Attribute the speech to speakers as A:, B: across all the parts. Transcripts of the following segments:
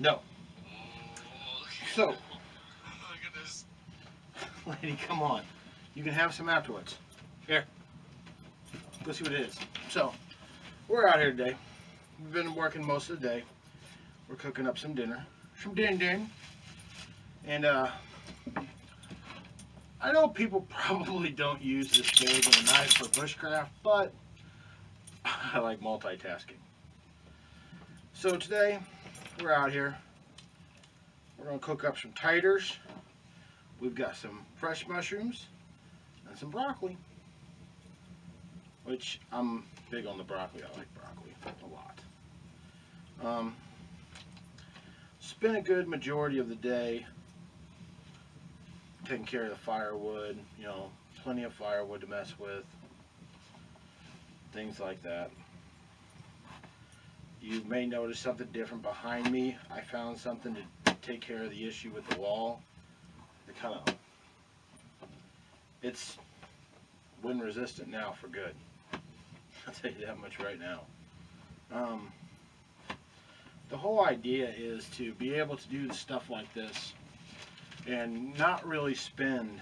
A: No. So,
B: Look at this.
A: lady, come on. You can have some afterwards. Here. Go see what it is. So, we're out here today. We've been working most of the day. We're cooking up some dinner. Some din. And, I know people probably don't use this big and a knife for bushcraft, but I like multitasking. So today, we're out here. We're going to cook up some taters. We've got some fresh mushrooms and some broccoli, which I'm big on the broccoli. I like broccoli a lot. Spent a good majority of the day taking care of the firewood, you know, plenty of firewood to mess with, things like that. You may notice something different behind me. I found something to take care of the issue with the wall. It's wind resistant now for good. I'll tell you that much right now. The whole idea is to be able to do stuff like this and not really spend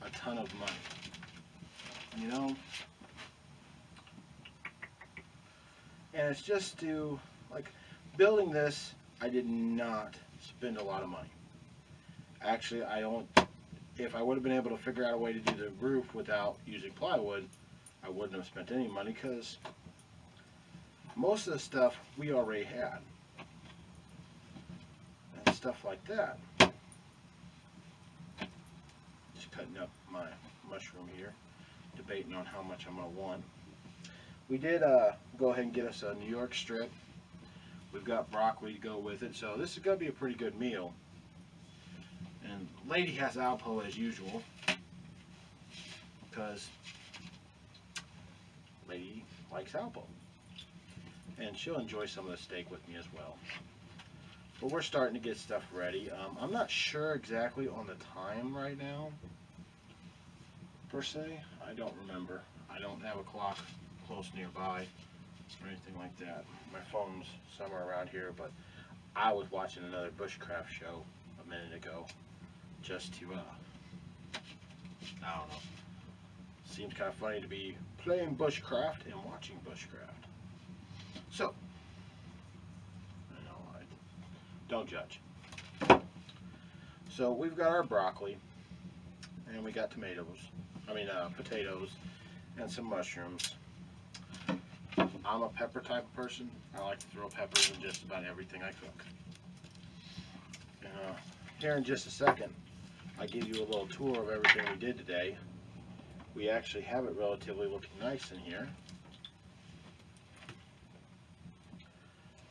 A: a ton of money, you know? And it's just to, like, building this, I did not spend a lot of money. Actually, if I would have been able to figure out a way to do the roof without using plywood, I wouldn't have spent any money, because most of the stuff we already had. And stuff like that. Just cutting up my mushroom here, debating on how much I'm going to want. We did go ahead and get us a New York strip. We've got broccoli to go with it, so this is going to be a pretty good meal. And lady has Alpo as usual, because lady likes Alpo. And she'll enjoy some of the steak with me as well. But we're starting to get stuff ready. I'm not sure exactly on the time right now, per se. I don't remember. I don't have a clock close nearby or anything like that. My phone's somewhere around here, but I was watching another bushcraft show a minute ago, just to, I don't know. Seems kind of funny to be playing bushcraft and watching bushcraft. So, you know, don't judge. So we've got our broccoli, and we got potatoes, and some mushrooms. I'm a pepper type of person. I like to throw peppers in just about everything I cook. And, here in just a second, I'll give you a little tour of everything we did today. We actually have it relatively looking nice in here.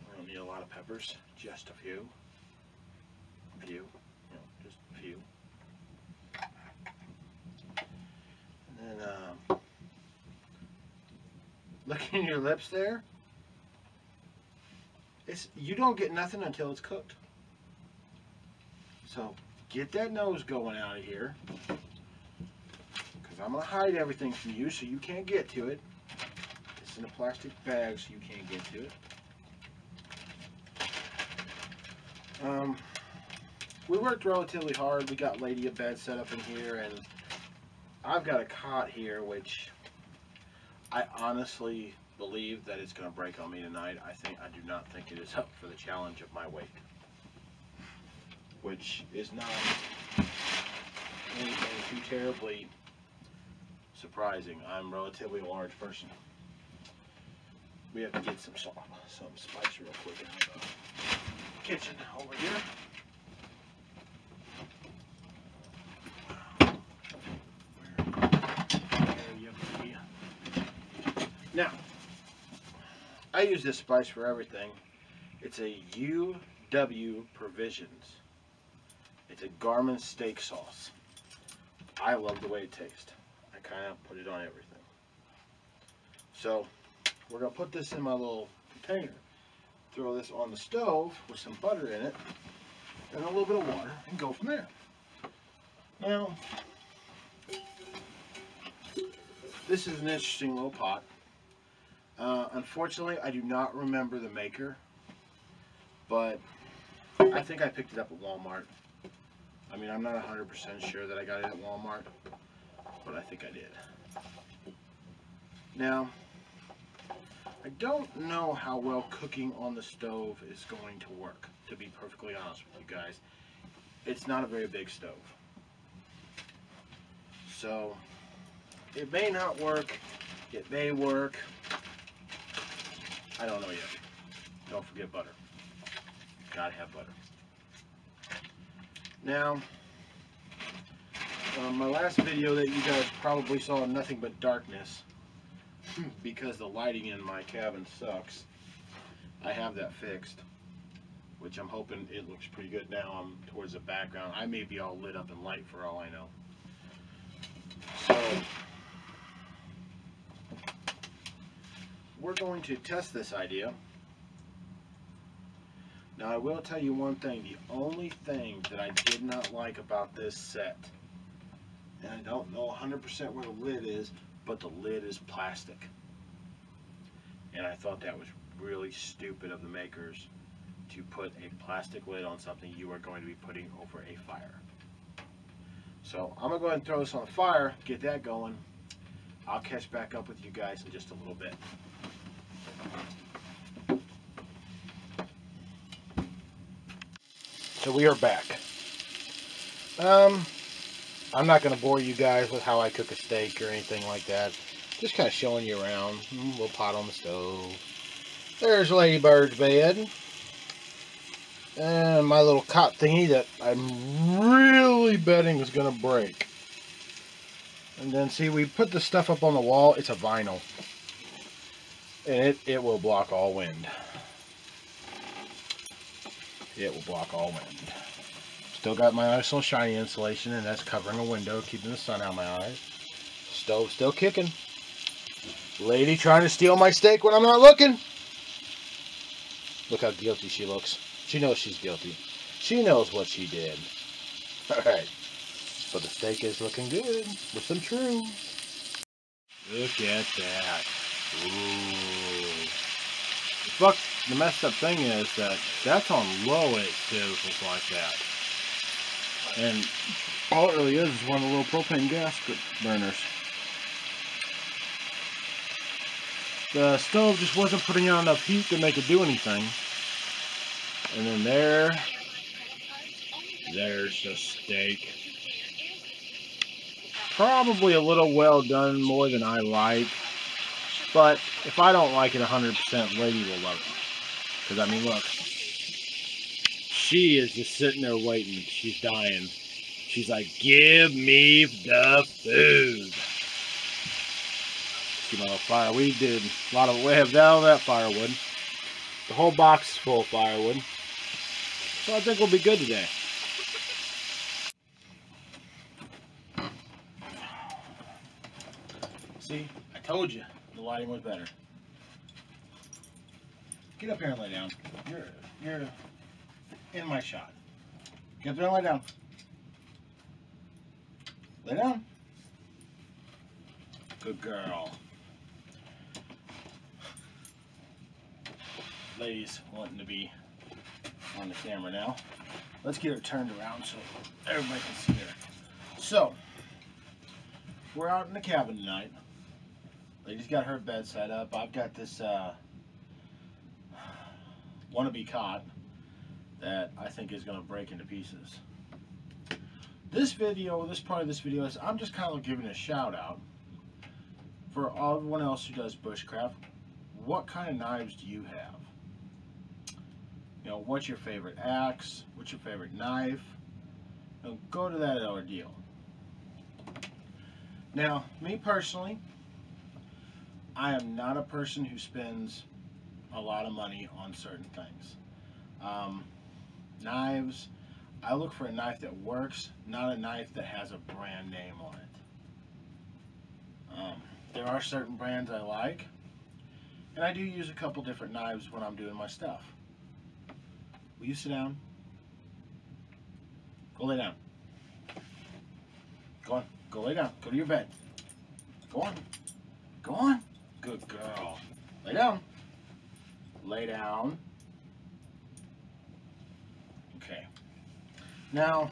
A: We don't need a lot of peppers, just a few. Just a few. And then, look in your lips there. You don't get nothing until it's cooked. So get that nose going out of here, because I'm going to hide everything from you so you can't get to it. It's in a plastic bag so you can't get to it. We worked relatively hard. We got lady a bed set up in here, and I've got a cot here, which I honestly believe that it's going to break on me tonight. I do not think it is up for the challenge of my weight, which is not anything too terribly surprising. I'm a relatively large person. We have to get some spice real quick in the kitchen over here. Now, I use this spice for everything. It's a UW Provisions. It's a Garmin steak sauce. I love the way it tastes. I kind of put it on everything. So, we're going to put this in my little container. Throw this on the stove with some butter in it, and a little bit of water, and go from there. Now, this is an interesting little pot. Unfortunately, I do not remember the maker, but I think I picked it up at Walmart. I mean, I'm not 100% sure that I got it at Walmart, but I think I did. Now, I don't know how well cooking on the stove is going to work, to be perfectly honest with you guys. It's not a very big stove. So, it may not work, it may work. I don't know yet. Don't forget butter. Gotta have butter. Now, my last video that you guys probably saw nothing but darkness because the lighting in my cabin sucks. I have that fixed, which I'm hoping it looks pretty good now. I'm towards the background. I may be all lit up in light for all I know. So, we're going to test this idea. Now, I will tell you one thing. The only thing that I did not like about this set, and I don't know 100% where the lid is, but the lid is plastic. And I thought that was really stupid of the makers to put a plastic lid on something you are going to be putting over a fire. So I'm going to go ahead and throw this on the fire, get that going. I'll catch back up with you guys in just a little bit. So we are back. I'm not going to bore you guys with how I cook a steak or anything like that. Just kind of showing you around. A little pot on the stove. There's Ladybird's bed. And my little cot thingy that I'm really betting is going to break. And then see, we put the stuff up on the wall. It's a vinyl. And it will block all wind. It will block all wind. Still got my nice little shiny insulation, and that's covering a window, keeping the sun out of my eyes. Stove still kicking. Lady trying to steal my steak when I'm not looking. Look how guilty she looks. She knows she's guilty. She knows what she did. Alright. But the steak is looking good with some shrooms. Look at that. Ooh. The messed up thing is that that's on low and it sizzles like that. And all it really is one of the little propane gas burners. The stove just wasn't putting out enough heat to make it do anything. And then there's the steak. Probably a little well done, more than I like. But if I don't like it 100%, Lady will love it. Because, I mean, look. She is just sitting there waiting. She's dying. She's like, give me the food. See my little fire. We did a lot of, we have all that firewood. The whole box is full of firewood. So I think we'll be good today. See, I told you the lighting was better. Get up here and lay down. You're in my shot. Get up there and lay down. Lay down. Good girl. Lady's wanting to be on the camera now. Let's get her turned around so everybody can see her. So, we're out in the cabin tonight. Lady's got her bed set up. I've got this wannabe cot that I think is going to break into pieces. This part of this video is I'm just kind of giving a shout out for everyone else who does bushcraft. What kind of knives do you have? You know, what's your favorite axe? What's your favorite knife? You know, go to that ordeal. Now, me personally, I am not a person who spends a lot of money on certain things. Knives, I look for a knife that works, not a knife that has a brand name on it. There are certain brands I like, and I do use a couple different knives when I'm doing my stuff. Will you sit down? Go lay down. Go on. Go lay down. Go to your bed. Go on. Go on. Good girl. Lay down. Lay down. Okay. Now,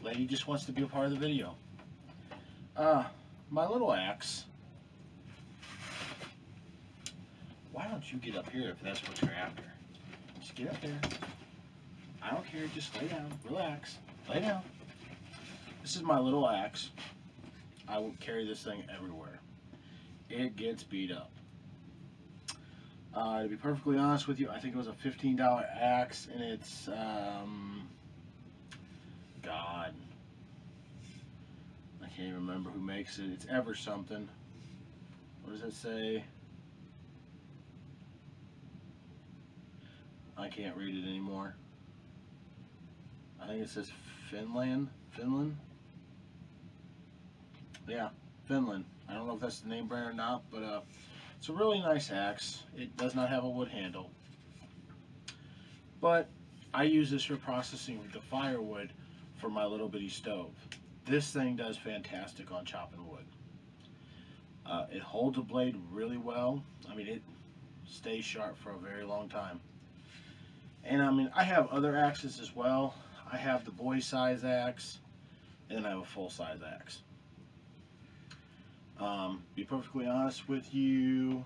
A: lady just wants to be a part of the video. My little axe. Why don't you get up here if that's what you're after? Just get up there. I don't care, just lay down, relax, lay down. This is my little axe. I will carry this thing everywhere. It gets beat up. To be perfectly honest with you, I think it was a $15 axe, and it's, God, I can't even remember who makes it. It's Ever something. What does it say? I can't read it anymore. I think it says Finland. Yeah, Finland. I don't know if that's the name brand or not, but it's a really nice axe. It does not have a wood handle, but I use this for processing the firewood for my little bitty stove. This thing does fantastic on chopping wood. It holds a blade really well. I mean, it stays sharp for a very long time. And I mean, I have other axes as well. I have the boy size axe, and then I have a full size axe. Be perfectly honest with you,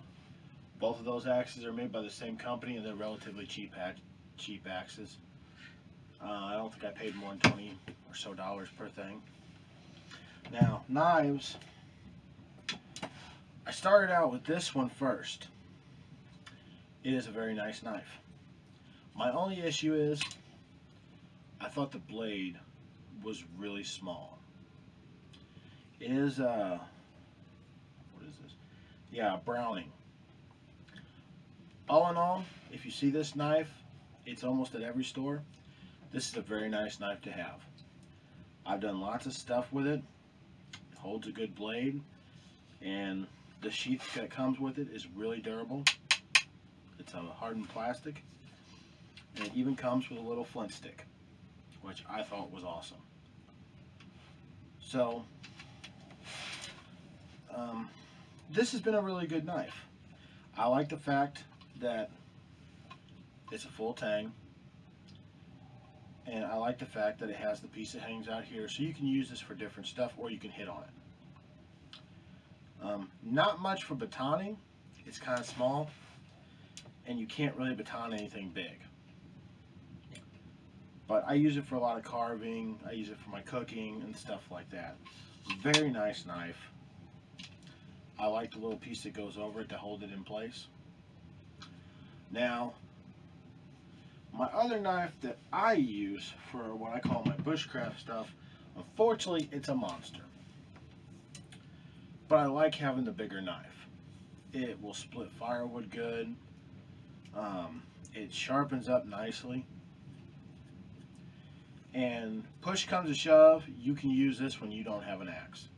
A: both of those axes are made by the same company, and they're relatively cheap axes. I don't think I paid more than $20 or so per thing. Now, knives. I started out with this one first. It is a very nice knife. My only issue is, I thought the blade was really small. It is what is this? Yeah, Browning. All in all, if you see this knife, it's almost at every store. This is a very nice knife to have. I've done lots of stuff with it. It holds a good blade, and the sheath that comes with it is really durable. It's a hardened plastic, and it even comes with a little flint stick, which I thought was awesome. So, this has been a really good knife. I like the fact that it's a full tang, and I like the fact that it has the piece that hangs out here, so you can use this for different stuff, or you can hit on it. Not much for batoning. It's kind of small, and you can't really baton anything big. But I use it for a lot of carving. I use it for my cooking and stuff like that. Very nice knife. I like the little piece that goes over it to hold it in place. Now, my other knife that I use for what I call my bushcraft stuff, unfortunately, it's a monster. But I like having the bigger knife. It will split firewood good. It sharpens up nicely. And push comes to shove, you can use this when you don't have an axe.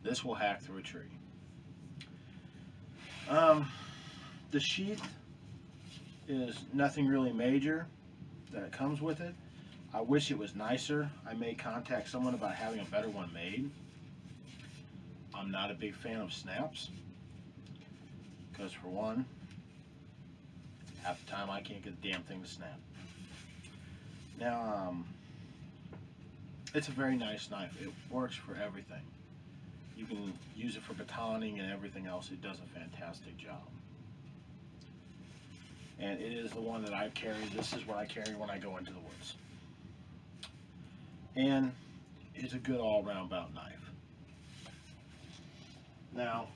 A: This will hack through a tree. The sheath is nothing really major that comes with it. I wish it was nicer. I may contact someone about having a better one made. I'm not a big fan of snaps, because for one, half the time I can't get the damn thing to snap. Now, it's a very nice knife. It works for everything. You can use it for batoning and everything else. It does a fantastic job. And it is the one that I carry. This is what I carry when I go into the woods. And it's a good all-round bout knife. Now,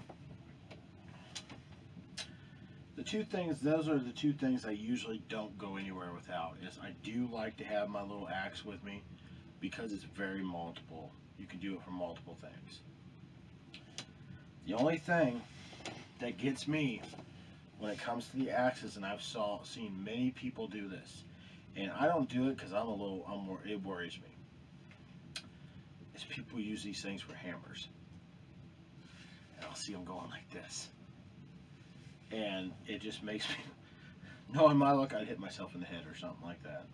A: the two things, those are the two things I usually don't go anywhere without, is I do like to have my little axe with me because it's very multiple. You can do it for multiple things. The only thing that gets me when it comes to the axes, and I've seen many people do this, and I don't do it because it worries me, is people use these things for hammers. And I'll see them going like this. And it just makes me, knowing my luck, I'd hit myself in the head or something like that.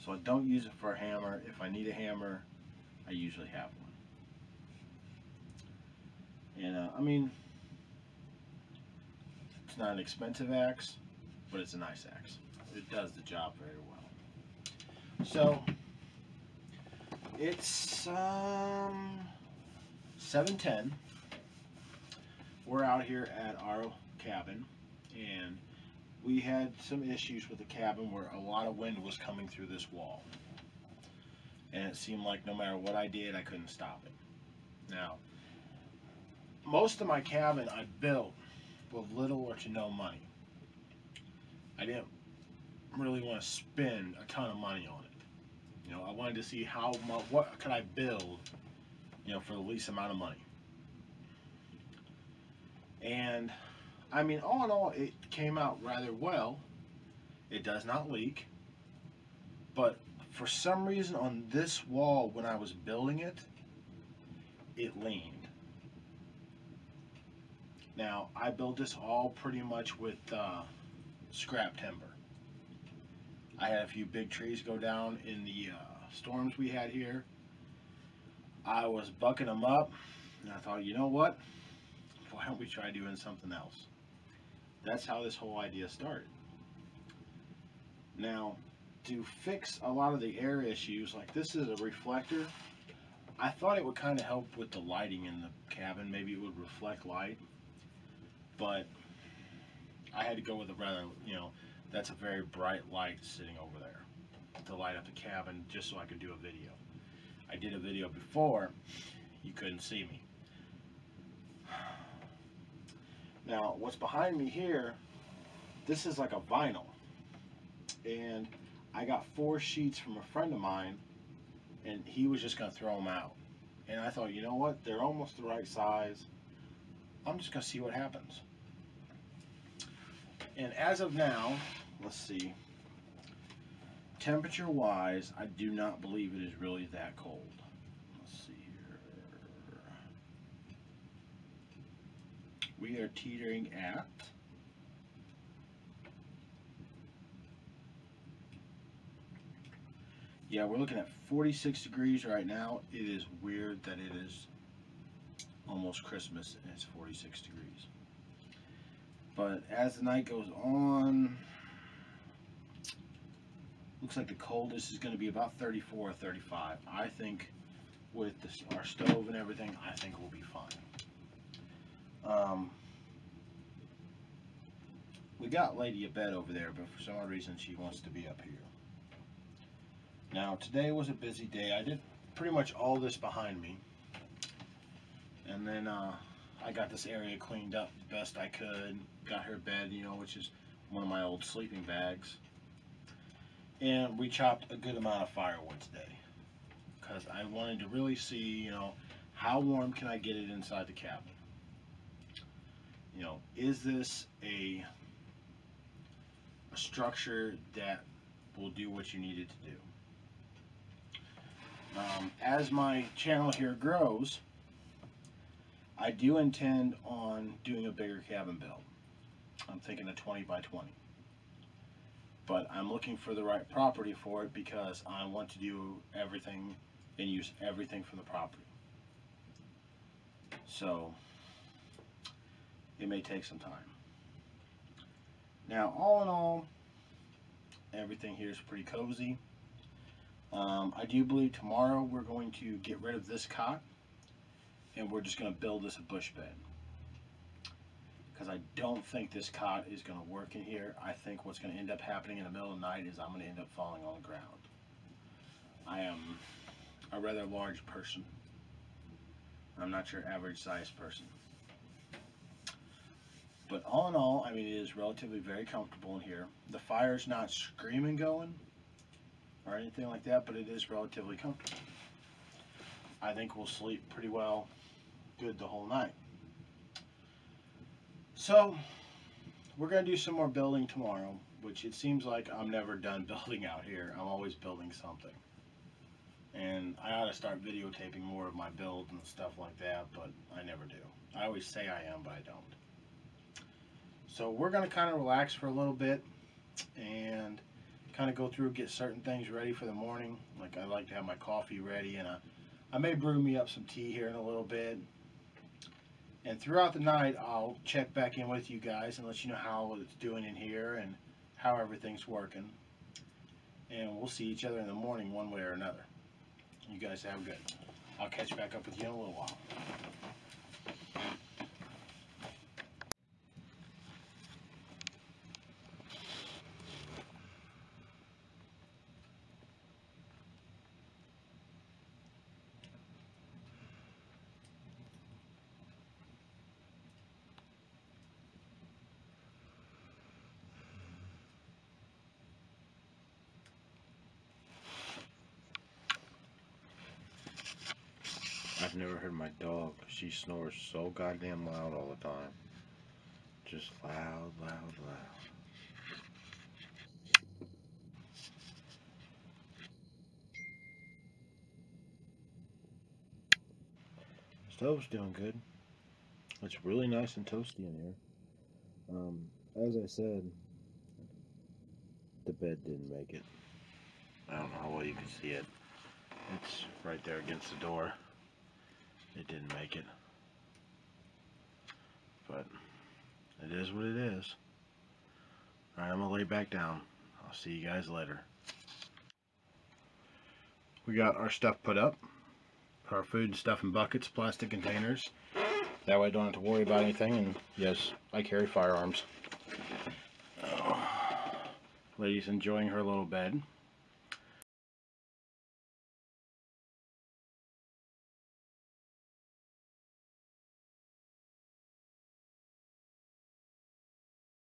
A: So I don't use it for a hammer. If I need a hammer, I usually have one. And I mean, it's not an expensive axe, but it's a nice axe. It does the job very well. So it's 7:10. We're out here at our cabin, and we had some issues with the cabin where a lot of wind was coming through this wall, and it seemed like no matter what I did, I couldn't stop it. Now, most of my cabin I built with little or to no money. I didn't really want to spend a ton of money on it. You know, I wanted to see what could I build, you know, for the least amount of money. And I mean, all in all, it came out rather well. It does not leak, but for some reason on this wall when I was building it, it leaned. Now, I built this all pretty much with scrap timber. I had a few big trees go down in the storms we had here. I was bucking them up, and I thought, you know what? Why don't we try doing something else? That's how this whole idea started. Now, to fix a lot of the air issues, like this is a reflector, I thought it would kind of help with the lighting in the cabin. Maybe it would reflect light, but I had to go with a rather, you know, that's a very bright light sitting over there to light up the cabin just so I could do a video. I did a video before, you couldn't see me. Now, what's behind me here, this is like a vinyl, and I got 4 sheets from a friend of mine, and he was just going to throw them out. And I thought, you know what, they're almost the right size. I'm just going to see what happens. And as of now, let's see, temperature wise, I do not believe it is really that cold. Let's see here. We are teetering at yeah, we're looking at 46 degrees right now. It is weird that it is almost Christmas and it's 46 degrees. But as the night goes on, looks like the coldest is going to be about 34 or 35. I think with this, our stove and everything, I think we'll be fine. We got Lady a bed over there, but for some odd reason she wants to be up here. Now today was a busy day. I did pretty much all this behind me, and then I got this area cleaned up the best I could. Got her bed, you know, which is one of my old sleeping bags, and we chopped a good amount of firewood today because I wanted to really see, you know, how warm can I get it inside the cabin. You know, is this a structure that will do what you need it to do? As my channel here grows, I do intend on doing a bigger cabin build. I'm thinking a 20 by 20. But I'm looking for the right property for it because I want to do everything and use everything from the property. So it may take some time. Now, all in all, everything here is pretty cozy. I do believe tomorrow we're going to get rid of this cot and we're just going to build this a bush bed. Because I don't think this cot is going to work in here. I think what's going to end up happening in the middle of the night is I'm going to end up falling on the ground. I am a rather large person. I'm not your average sized person. But all in all, I mean, it is relatively very comfortable in here. The fire's not screaming going or anything like that, but it is relatively comfortable. I think we'll sleep pretty well, good the whole night. So, we're going to do some more building tomorrow, which it seems like I'm never done building out here. I'm always building something. And I ought to start videotaping more of my builds and stuff like that, but I never do. I always say I am, but I don't. So we're going to kind of relax for a little bit and kind of go through, get certain things ready for the morning. Like I like to have my coffee ready, and I may brew me up some tea here in a little bit. And throughout the night, I'll check back in with you guys and let you know how it's doing in here and how everything's working. And we'll see each other in the morning one way or another. You guys have good. I'll catch back up with you in a little while. I've never heard my dog. She snores so goddamn loud all the time. Just loud, loud, loud. Stove's doing good. It's really nice and toasty in here. As I said, the bed didn't make it. I don't know how well you can see it. It's right there against the door. It didn't make it. But it is what it is. Alright, I'm gonna lay back down. I'll see you guys later. We got our stuff put up. Put our food and stuff in buckets, plastic containers. That way I don't have to worry about anything. And yes, I carry firearms. Lady's enjoying her little bed.